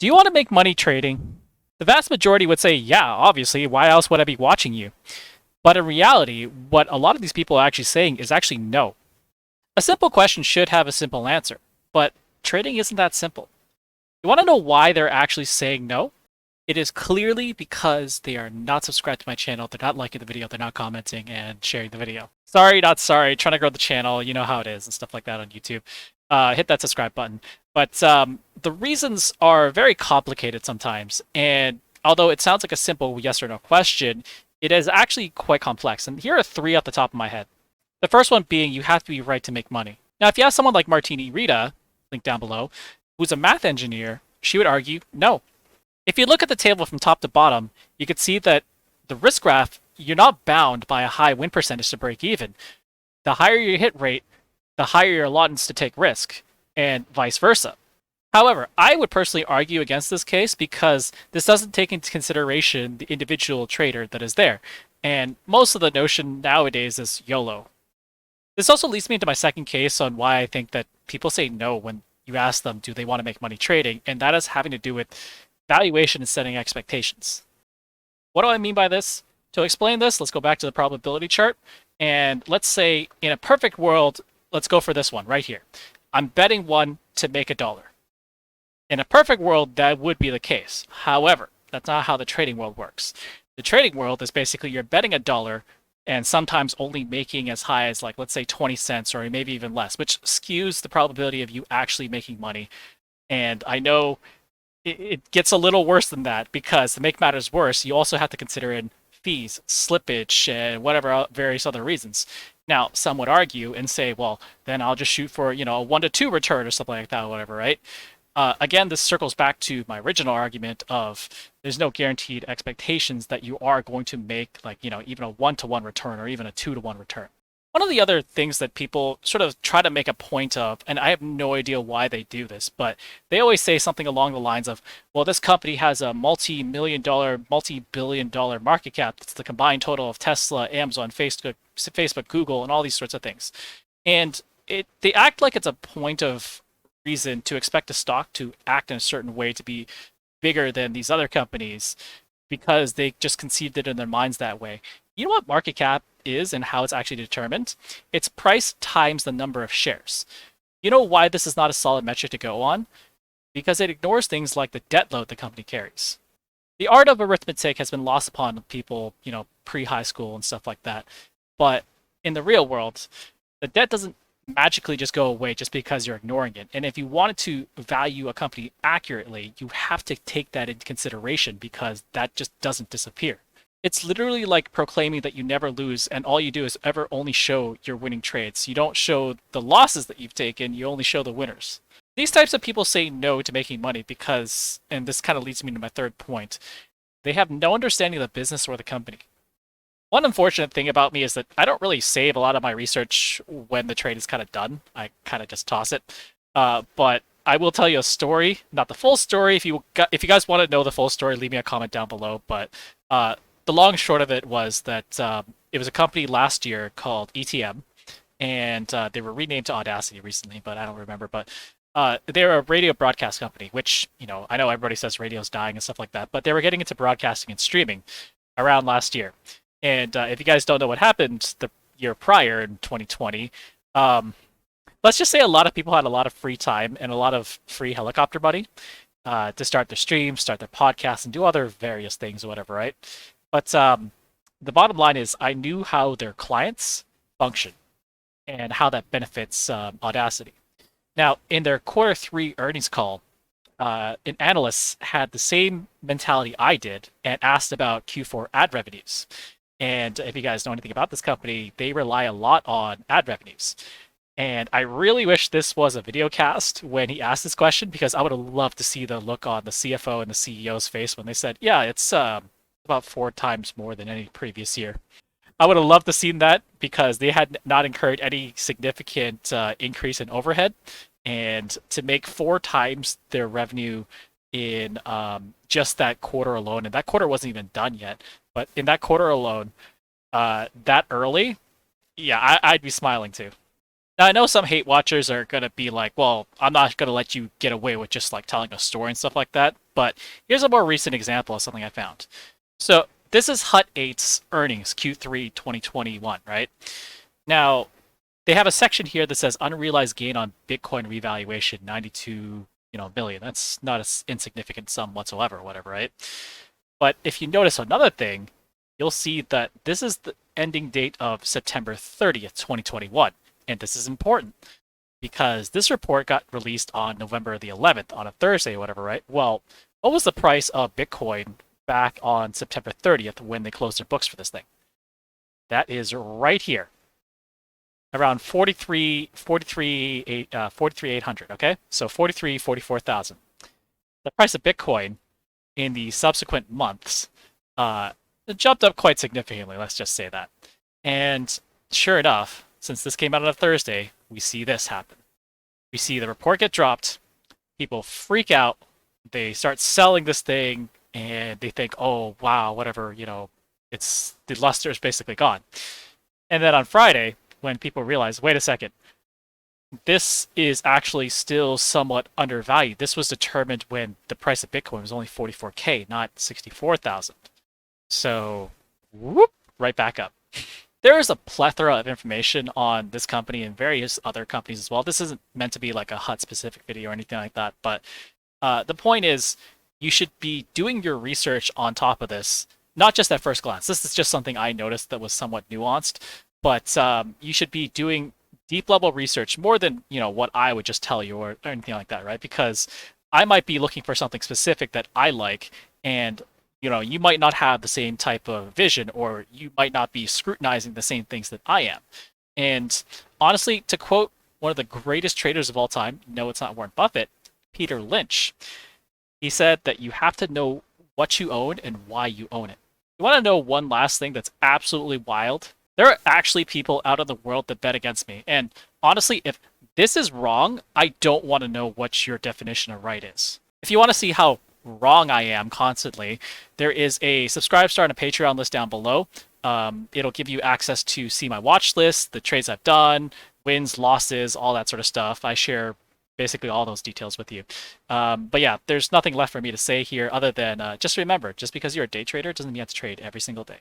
Do you want to make money trading? The vast majority would say, yeah, obviously. Why else would I be watching you? But in reality, what a lot of these people are actually saying is actually no. A simple question should have a simple answer, but trading isn't that simple. You want to know why they're actually saying no? It is clearly because they are not subscribed to my channel, they're not liking the video, they're not commenting and sharing the video. Sorry, not sorry, trying to grow the channel, you know how it is and stuff like that on YouTube. Hit that subscribe button. But the reasons are very complicated sometimes, and although it sounds like a simple yes or no question, it is actually quite complex. And here are three off the top of my head. The first one being you have to be right to make money. Now, if you have someone like MartiniRita, link down below, who's a math engineer, she would argue no. If you look at the table from top to bottom, you can see that the risk graph, you're not bound by a high win percentage to break even. The higher your hit rate, the higher your allotments to take risk, and vice versa. However, I would personally argue against this case because this doesn't take into consideration the individual trader that is there. And most of the notion nowadays is YOLO. This also leads me into my second case on why I think that people say no when you ask them, do they want to make money trading? And that is having to do with valuation and setting expectations. What do I mean by this? To explain this, let's go back to the probability chart. And let's say in a perfect world, let's go for this one right here. I'm betting one to make $1. In a perfect world, that would be the case. However, that's not how the trading world works. The trading world is basically you're betting $1 and sometimes only making as high as, like, let's say 20 cents or maybe even less, which skews the probability of you actually making money. And I know it gets a little worse than that because to make matters worse, you also have to consider in fees, slippage, and whatever various other reasons. Now, some would argue and say, well, then I'll just shoot for, a 1 to 2 return or something like that or whatever, right? Again, this circles back to my original argument of there's no guaranteed expectations that you are going to make, like, even a 1-to-1 return or even a 2-to-1 return. One of the other things that people sort of try to make a point of, and I have no idea why they do this, but they always say something along the lines of, well, this company has a multi-million dollar, multi-billion dollar market cap. It's the combined total of Tesla, Amazon, Facebook, Google, and all these sorts of things. And they act like it's a point of reason to expect a stock to act in a certain way to be bigger than these other companies because they just conceived it in their minds that way. You know what market cap is and how it's actually determined? It's price times the number of shares. You know why this is not a solid metric to go on? Because it ignores things like the debt load the company carries. The art of arithmetic has been lost upon people, pre-high school and stuff like that. But in the real world, the debt doesn't magically just go away just because you're ignoring it. And if you wanted to value a company accurately, you have to take that into consideration because that just doesn't disappear. It's literally like proclaiming that you never lose and all you do is ever only show your winning trades. You don't show the losses that you've taken, you only show the winners. These types of people say no to making money because, and this kind of leads me to my third point, they have no understanding of the business or the company. One unfortunate thing about me is that I don't really save a lot of my research when the trade is kind of done. I kind of just toss it. But I will tell you a story, not the full story. If you guys want to know the full story, leave me a comment down below. But the long and short of it was that it was a company last year called ETM, and they were renamed to Audacity recently, but I don't remember. But they're a radio broadcast company, which, I know everybody says radio's dying and stuff like that, but they were getting into broadcasting and streaming around last year. And if you guys don't know what happened the year prior in 2020, let's just say a lot of people had a lot of free time and a lot of free helicopter money to start their streams, start their podcasts, and do other various things or whatever, right? But the bottom line is I knew how their clients function and how that benefits Audacity. Now, in their Q3 earnings call, an analyst had the same mentality I did and asked about Q4 ad revenues. And if you guys know anything about this company, they rely a lot on ad revenues. And I really wish this was a video cast when he asked this question because I would have loved to see the look on the CFO and the CEO's face when they said, yeah, it's about 4 times more than any previous year. I would have loved to see that because they had not incurred any significant increase in overhead. And to make 4 times their revenue in just that quarter alone, and that quarter wasn't even done yet, but in that quarter alone, that early, yeah, I'd be smiling too. Now, I know some hate watchers are going to be like, well, I'm not going to let you get away with just like telling a story and stuff like that. but here's a more recent example of something I found. So this is Hut 8's earnings Q3 2021, right? Now, they have a section here that says unrealized gain on Bitcoin revaluation, 92 billion. That's not an insignificant sum whatsoever, or whatever, right? But if you notice another thing, you'll see that this is the ending date of September 30th, 2021. And this is important because this report got released on November the 11th, on a Thursday or whatever, right? Well, what was the price of Bitcoin back on September 30th when they closed their books for this thing? That is right here, around 43,800, okay? So 44,000. The price of Bitcoin in the subsequent months it jumped up quite significantly, let's just say that. And sure enough, since this came out on a Thursday, we see this happen. We see the report get dropped, people freak out, they start selling this thing, and they think, oh, wow, whatever, it's the luster is basically gone. And then on Friday, when people realize, wait a second, this is actually still somewhat undervalued. This was determined when the price of Bitcoin was only 44K, not 64,000. So, whoop, right back up. There is a plethora of information on this company and various other companies as well. This isn't meant to be like a Hut specific video or anything like that, but the point is you should be doing your research on top of this, not just at first glance. This is just something I noticed that was somewhat nuanced, but you should be doing deep level research more than what I would just tell you or anything like that, right? Because I might be looking for something specific that I like, and you might not have the same type of vision, or you might not be scrutinizing the same things that I am. And honestly, to quote one of the greatest traders of all time, no, it's not Warren Buffett, Peter Lynch, he said that you have to know what you own and why you own it. You want to know one last thing that's absolutely wild? There are actually people out in the world that bet against me. And honestly, if this is wrong, I don't want to know what your definition of right is. If you want to see how wrong I am constantly, there is a subscribe star and a Patreon list down below. It'll give you access to see my watch list, the trades I've done, wins, losses, all that sort of stuff. I share basically all those details with you. But yeah, there's nothing left for me to say here other than just remember, just because you're a day trader doesn't mean you have to trade every single day.